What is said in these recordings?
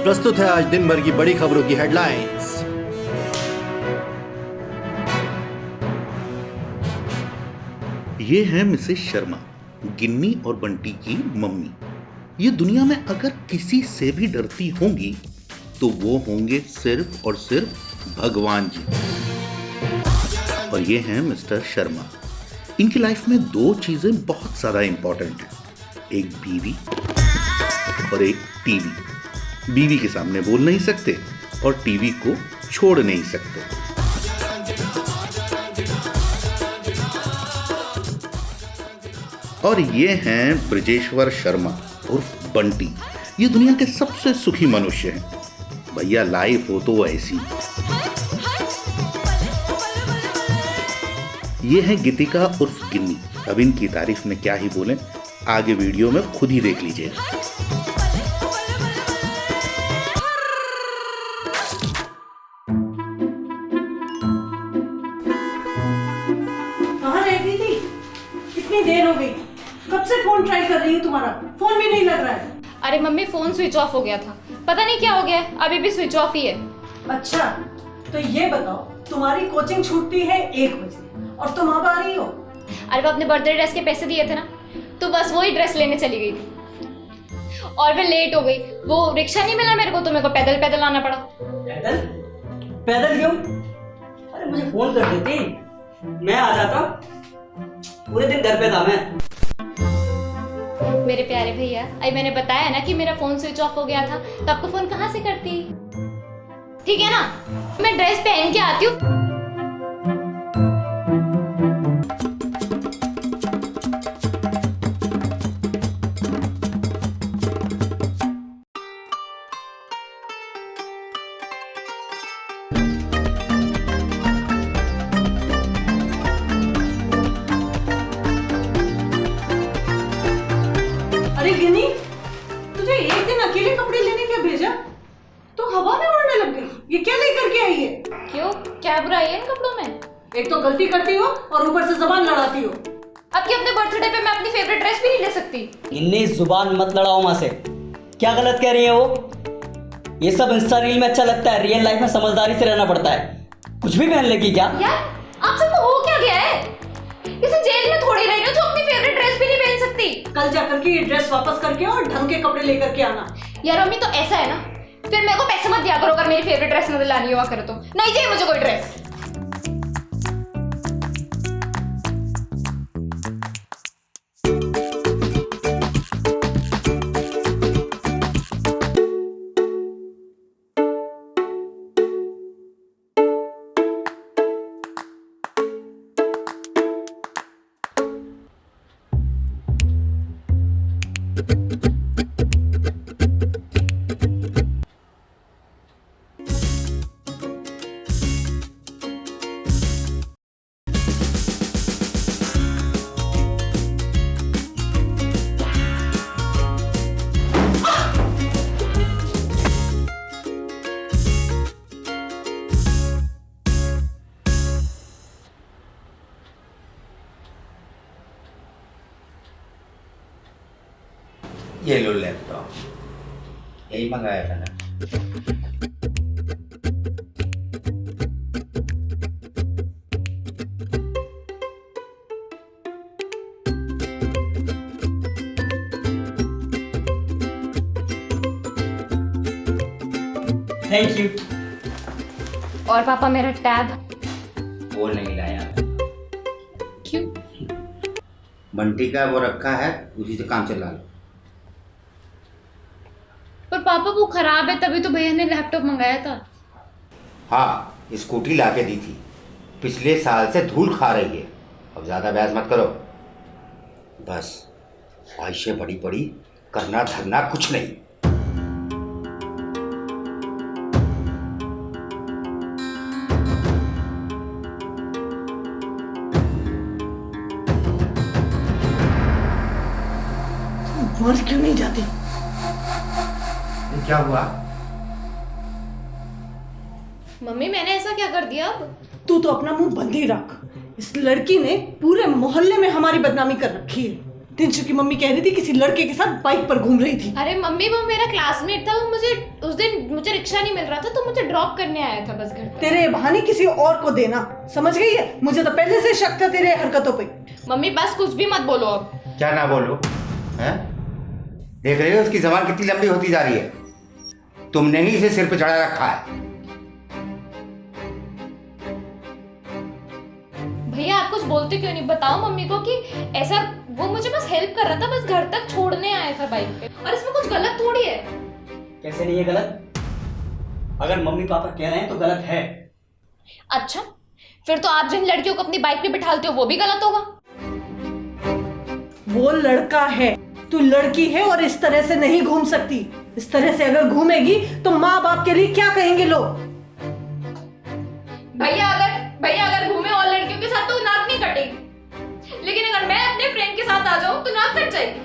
प्रस्तुत है आज दिन भर की बड़ी खबरों की हेडलाइंस। ये है मिसेस शर्मा, गिन्नी और बंटी की मम्मी। ये दुनिया में अगर किसी से भी डरती होंगी तो वो होंगे सिर्फ और सिर्फ भगवान जी। और ये हैं मिस्टर शर्मा। इनकी लाइफ में दो चीजें बहुत ज्यादा इंपॉर्टेंट हैं, एक बीवी और एक टीवी। बीवी के सामने बोल नहीं सकते और टीवी को छोड़ नहीं सकते। और ये हैं ब्रजेश्वर शर्मा उर्फ बंटी। ये दुनिया के सबसे सुखी मनुष्य हैं। भैया लाइफ हो तो ऐसी। ये है गीतिका उर्फ गिन्नी। अब इनकी तारीफ में क्या ही बोलें, आगे वीडियो में खुद ही देख लीजिए। कहाँ रह गई थी? कितनी देर हो गई? कब से फोन ट्राई कर रही हूँ, तुम्हारा फोन भी नहीं लग रहा है। अरे मम्मी, फोन स्विच ऑफ हो गया था, पता नहीं क्या हो गया है, अभी भी स्विच ऑफ ही है। अच्छा, तो ये बताओ, तुम्हारी कोचिंग छूटती है 1 बजे और तुम अब आ रही हो? अरे वो अपने बर्थडे ड्रेस के पैसे दिए थे ना, तो बस वही ड्रेस लेने चली गई थी और फिर लेट हो गई। वो रिक्शा नहीं मिला मेरे को, तो मेरे को पैदल पैदल आना पड़ा। पैदल? पैदल क्यों? अरे मुझे फोन कर देती, मैं आ जाता। पूरे दिन घर पे था मैं। मेरे प्यारे भैया, अभी मैंने बताया ना कि मेरा फोन स्विच ऑफ हो गया था, तो आपको फोन कहाँ से करती? ठीक है ना, मैं ड्रेस पहन के आती हूँ। अरे गिनी, तुझे एक दिन अकेले कपड़े लेने क्या भेजा? तो हवा में उड़ने लग गई। ये क्या लेकर के आई है? क्यों, क्या बुराई है इन कपड़ों में? एक तो गलती करती हो और ऊपर से जबान लड़ाती हो। अब कि अपने बर्थडे पे मैं अपनी फेवरेट ड्रेस भी नहीं ले सकती? इन्नी जुबान मत लड़ाओ माँ से। क्या गलत कह रही है वो? ये सब इंस्टा रील में अच्छा लगता है, रियल लाइफ में समझदारी से रहना पड़ता है। कुछ भी पहन लेगी क्या? यार, आप सबको हो क्या गया है? इसे जेल में थोड़ी रही हो जो अपनी फेवरेट ड्रेस भी नहीं पहन सकती। कल जाकर के ये ड्रेस वापस करके और ढंग के कपड़े लेकर के आना। यार मम्मी, तो ऐसा है ना, फिर मेरे को पैसे मत दिया करो अगर मेरी फेवरेट ड्रेस न दिलानी हुआ करे तो। नहीं चाहिए मुझे कोई ड्रेस। ये लो लैपटॉप, यही मंगाया था ना। Thank you. और पापा मेरा टैब? वो नहीं लाया मैं। क्यों? बंटी का वो रखा है, उसी से काम चला लो। पर पापा वो खराब है, तभी तो भैया ने लैपटॉप मंगाया था। हाँ, स्कूटी ला के दी थी, पिछले साल से धूल खा रही है। अब ज़्यादा बहस मत करो, बस ख्वाहिशें बड़ी बड़ी, करना धरना कुछ नहीं। मर क्यों नहीं जाती? क्या हुआ? मम्मी, मैंने ऐसा क्या कर दिया अब? तू तो अपना मुंह बंद ही रख। इस लड़की ने पूरे मोहल्ले में हमारी बदनामी कर रखी है। तिनशु की मम्मी कह रही थी किसी लड़के के साथ बाइक पर घूम रही थी। अरे मम्मी वो मेरा क्लासमेट था, वो मुझे उस दिन मुझे रिक्शा नहीं मिल रहा था तो मुझे ड्रॉप करने आया था बस घर तक। तेरे बहाने किसी और को देना, समझ गई है? मुझे तो पहले से शक था तेरे हरकतों पे। मम्मी बस कुछ भी मत बोलो अब। क्या ना बोलो हैं? देख रहे हो उसकी जबान कितनी लंबी होती जा रही है। तुमने ही इसे सिर पे चढ़ा रखा है। भैया आप कुछ बोलते क्यों नहीं? बताओ मम्मी को कि ऐसा वो मुझे बस हेल्प कर रहा था, बस घर तक छोड़ने आया था बाइक पे, और इसमें कुछ गलत थोड़ी है। कैसे नहीं है गलत? अगर मम्मी पापा कह रहे हैं तो गलत है। अच्छा फिर तो आप जिन लड़कियों को अपनी बाइक पे बिठालते हो वो भी गलत होगा। वो लड़का है, तू लड़की है और इस तरह से नहीं घूम सकती। इस तरह से अगर घूमेगी तो माँ बाप के लिए क्या कहेंगे लोग? भैया अगर घूमे और लड़कियों के साथ तो नाक नहीं कटेगी, लेकिन अगर मैं अपने फ्रेंड के साथ आ जाऊं तो नाक कट जाएगी।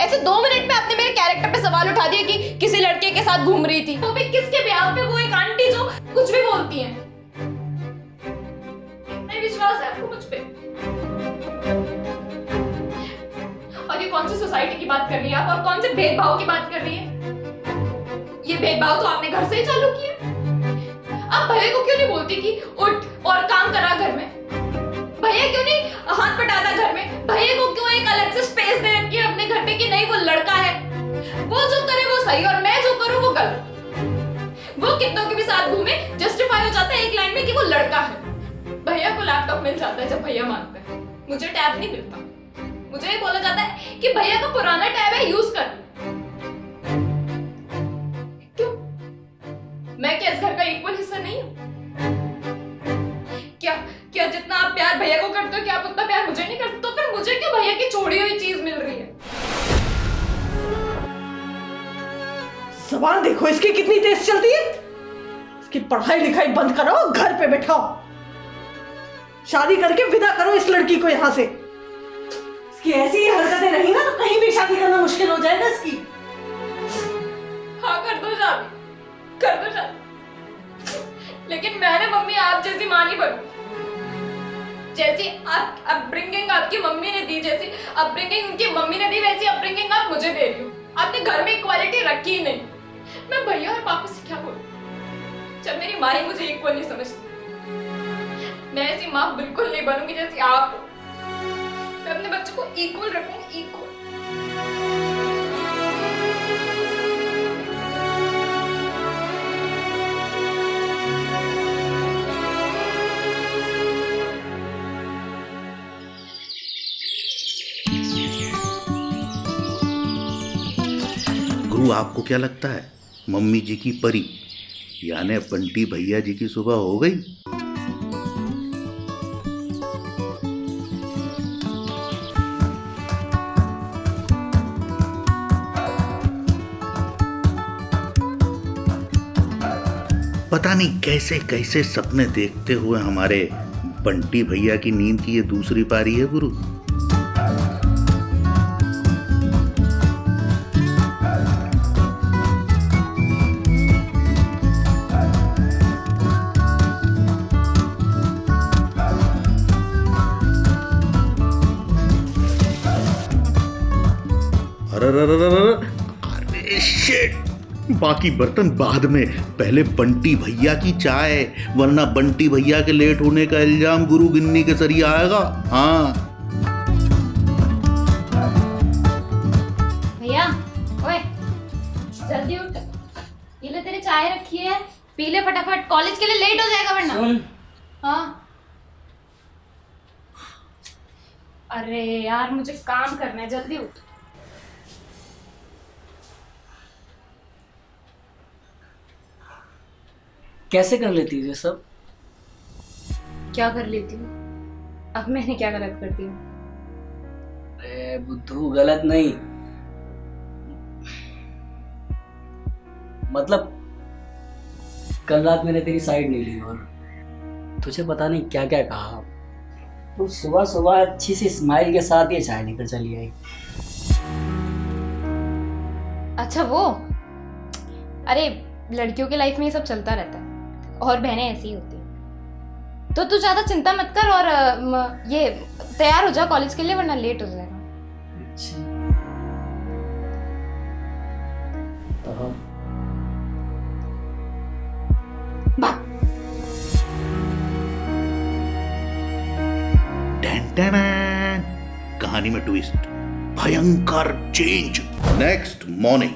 ऐसे 2 मिनट में आपने मेरे कैरेक्टर पे सवाल उठा दिया कि किसी लड़के के साथ घूम रही थी, वो भी किसके ब्याह पे? वो एक आंटी जो कुछ भी बोलती हैं। नहीं विश्वास है आपको मुझ पे? और ये कौन सी सोसाइटी की बात कर रही है आप, और कौन से भेदभाव की बात कर रही है? ये भेदभाव तो आपने घर से ही चालू किया। आप भैया को क्यों नहीं बोलती कि उठ और काम करा घर में? भैया क्यों नहीं हाथ बटाता घर में? भैया को क्यों एक अलग से स्पेस दे रखी है अपने घर पे कि नहीं वो लड़का है, वो जो करे वो सही और मैं जो करूं वो गलत। वो कितनों के भी साथ घूमे जस्टिफाई हो जाता है एक लाइन में कि वो लड़का है। भैया को लैपटॉप मिल जाता है जब भैया मांगते हैं, मुझे टैब नहीं मिलता। मुझे ये बोला जाता है कि भैया का पुराना टैब है यूज कर। क्यों? मैं क्या इस घर का इक्वल हिस्सा नहीं हूं? क्या जितना आप प्यार भैया को करते हो क्या आप उतना प्यार मुझे नहीं करते? तो फिर मुझे क्यों भैया की छोड़ी हुई चीज मिल रही है? जबान देखो इसकी कितनी तेज चलती है। इसकी पढ़ाई लिखाई बंद करो, घर पे बैठाओ, शादी करके विदा करो इस लड़की को यहाँ से। इसकी ऐसी हरकतें रही ना तो कहीं भी शादी करना मुश्किल हो जाएगा इसकी। हाँ कर दो शादी, लेकिन मैंने मम्मी आप जैसी मां नहीं बनू। जैसी आप अपब्रिंगिंग आपकी मम्मी ने दी, जैसी अपब्रिंगिंग उनकी मम्मी ने दी, वैसी अपब्रिंगिंग आप मुझे दे रही हो। आपने घर में इक्वालिटी रखी ही नहीं। मैं भैया और पापा से क्या बोलूं जब मेरी माँ ही मुझे इक्वल नहीं समझती? मैं ऐसी माँ बिल्कुल नहीं बनूंगी जैसी आप हो। मैं अपने बच्चों को इक्वल रखूंगी, इक्वल। गुरु आपको क्या लगता है मम्मी जी की परी यानी बंटी भैया जी की सुबह हो गई? पता नहीं कैसे कैसे सपने देखते हुए हमारे बंटी भैया की नींद की ये दूसरी पारी है गुरु। अरे शिट, बाकी बर्तन बाद में, पहले बंटी भैया की चाय, वरना बंटी भैया के लेट होने का इल्जाम गुरु गिन्नी के सरिया आएगा। हाँ भैया ओए जल्दी उठ, ये ले तेरी चाय रखी है, पी ले फटाफट, कॉलेज के लिए लेट हो जाएगा वरना। सुन, हाँ अरे यार मुझे काम करना है, जल्दी उठ। कैसे कर लेती है ये सब? क्या कर लेती हूँ? अब मैंने क्या गलत कर दिया? अरे बुद्धू गलत नहीं, मतलब कल रात मैंने तेरी साइड नहीं ली और तुझे पता नहीं क्या क्या कहा। तो सुबह सुबह अच्छी सी स्माइल के साथ ये चाय लेकर चली आई। अच्छा वो, अरे लड़कियों के लाइफ में ये सब चलता रहता है और बहनें ऐसी ही होती हैं। तो तू ज़्यादा चिंता मत कर और ये तैयार हो जा कॉलेज के लिए वरना लेट हो जाएगा। अच्छा तो भाग। टैन टैन, कहानी में ट्विस्ट, भयंकर चेंज। Next morning.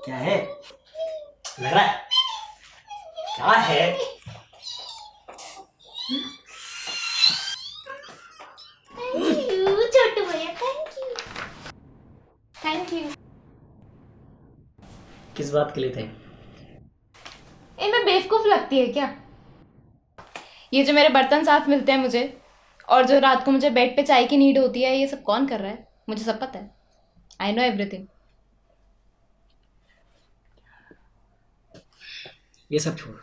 क्या है लग रहा है क्या है? छोटू भैया थैंक यू। किस बात के लिए थे? इनमें बेवकूफ लगती है क्या? ये जो मेरे बर्तन साफ मिलते हैं मुझे, और जो रात को मुझे बेड पे चाय की नीड होती है, ये सब कौन कर रहा है? मुझे सब पता है। I know everything. ये सब छोड़,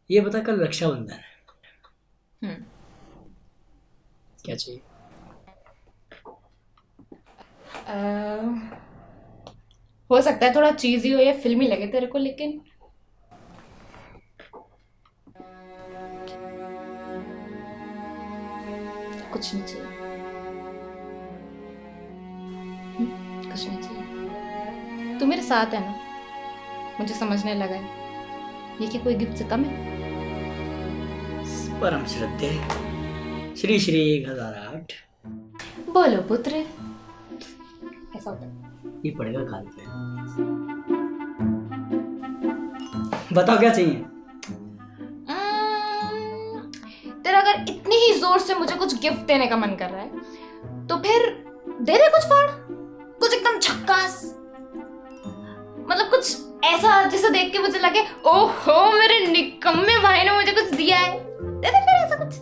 ये बता कल रक्षाबंधन है, क्या चाहिए? हो सकता है थोड़ा चीजी हो या फिल्मी लगे तेरे को, लेकिन कुछ नहीं चाहिए। कुछ नहीं चाहिए। तू मेरे साथ है ना, मुझे समझने लगा है ये क्या कोई गिफ्ट से कम है? परम श्रद्धे श्री श्री 1008। बोलो पुत्र। ऐसा होता है। ये पड़ेगा कान पे। बताओ क्या चाहिए? तेरा अगर इतनी ही जोर से मुझे कुछ गिफ्ट देने का मन कर रहा है तो फिर दे दे कुछ फाड़, कुछ एकदम झक्कास, मतलब कुछ ऐसा जिसे देख के मुझे लगे ओहो मेरे निकम्मे भाई ने मुझे कुछ दिया है। दे दे फिर ऐसा कुछ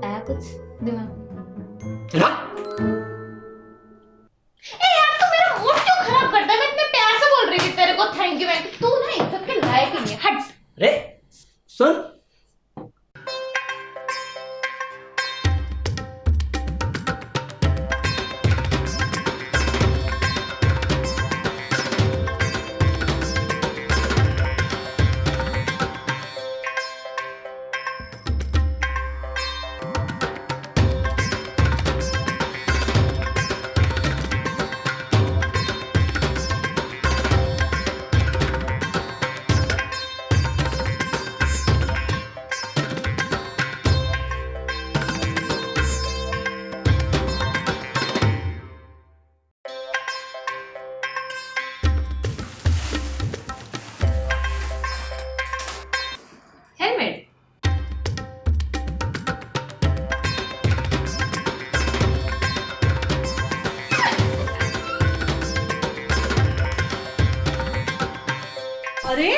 आया कुछ दिमाग में। ए यार तू मेरा मूड क्यों खराब करता है? मैं इतने प्यार से बोल रही थी तेरे को थैंक यू। तू ना इन सब के लायक ही नहीं है। हट। अरे सुन, हेलमेट। अरे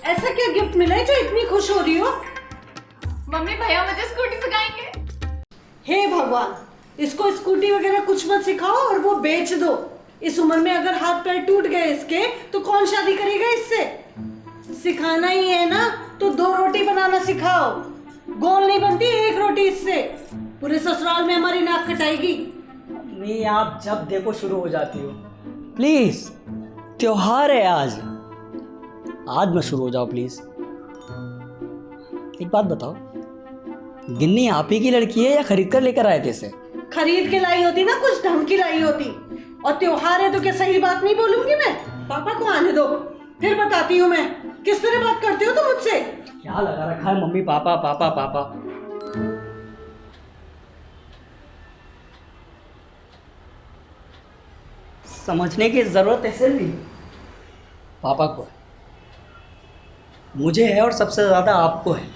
ऐसा क्या गिफ्ट मिला है जो इतनी खुश हो रही हो? मम्मी भैया मुझे स्कूटी सिखाएंगे। हे भगवान, इसको स्कूटी वगैरह कुछ मत सिखाओ और वो बेच दो। इस उम्र में अगर हाथ पैर टूट गए इसके तो कौन शादी करेगा इससे? सिखाना ही है ना तो 2 रोटी बनाना सिखाओ। गोल नहीं बनती एक रोटी इससे, पूरे ससुराल में हमारी नाक कटाएगी। नहीं आप जब देखो शुरू हो जाती हो। प्लीज त्योहार है आज, आज में शुरू हो जाओ प्लीज। एक बात बताओ, गिन्नी आप ही की लड़की है या खरीद कर लेकर आए थे इसे? खरीद के लाई होती ना, कुछ ढंग की लाई होती। और त्योहार है तो क्या सही बात नहीं बोलूंगी मैं? पापा को आने दो, फिर बताती हूँ मैं किस तरह बात करते हो तुम मुझसे। क्या लगा रखा है मम्मी पापा पापा पापा? समझने की जरूरत है सिर्फ पापा को है, मुझे है और सबसे ज्यादा आपको है।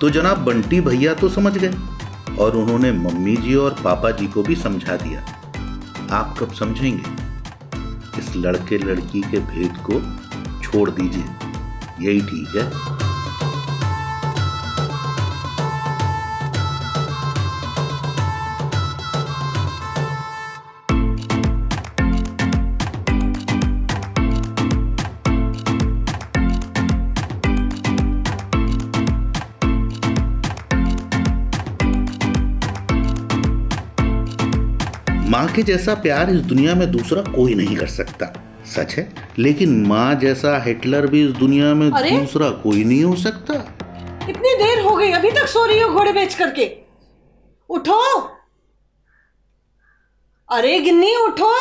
तो जनाब बंटी भैया तो समझ गए और उन्होंने मम्मी जी और पापा जी को भी समझा दिया। आप कब समझेंगे? इस लड़के लड़की के भेद को छोड़ दीजिए, यही ठीक है। माँ के जैसा प्यार इस दुनिया में दूसरा कोई नहीं कर सकता, सच है। लेकिन माँ जैसा हिटलर भी इस दुनिया में अरे? दूसरा कोई नहीं हो सकता। इतनी देर हो गई, अभी तक सो रही हो घोड़े बेच करके? उठो, अरे गिन्नी उठो।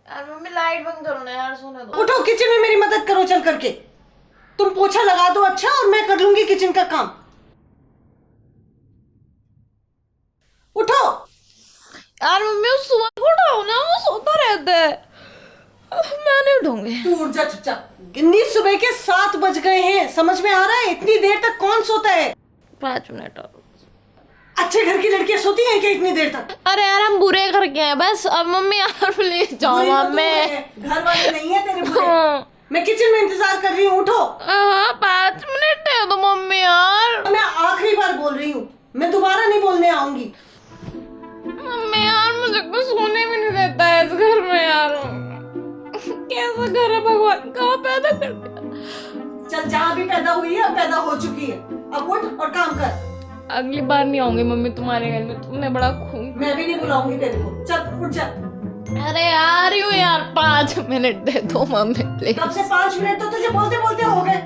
यार मम्मी लाइट बंद करो ना यार, सोने दो। उठो, किचन में मेरी मदद करो चल करके। तुम पोछा लगा दो अच्छा, और मैं कर लूंगी किचन का काम। उठो। यार मम्मी उस सुबह को उठाओ ना, वो सोता रहता है। मैं नहीं उठूंगी। तू उठ जा चुपचाप। गिन्नी सुबह के 7 बज गए हैं, समझ में आ रहा है? इतनी देर तक कौन सोता है? 5 मिनट और। अच्छे घर की लड़कियां सोती हैं क्या इतनी देर तक? अरे यार हम बुरे घर के हैं बस। अब मम्मी यार प्लीज जाओ बुरी तो तू मम्मी। है, घर वाले नहीं है तेरे बुरे। मैं किचन में इंतजार कर रही हूँ, उठो। हाँ 5 मिनट दे दो मम्मी यार। मैं आखिरी बार बोल रही हूँ, मैं दोबारा नहीं बोलने आऊंगी। मम्मी यार मुझे कुछ सोने भी नहीं देता है इस घर में यार। कैसा घर है भगवान, कहाँ पैदा कर दिया। चल, जहाँ भी पैदा हुई है अब पैदा हो चुकी है, अब उठ और काम कर। अगली बार नहीं आऊंगी मम्मी तुम्हारे घर में, तुमने बड़ा खून। मैं भी नहीं बुलाऊंगी तेरे को, चल उठ जा। अरे यार यूं यार 5 मिनट दे दो मम्मी प्लीज। तब से 5 मिनट तो तुझे बोलते बोलते हो गए।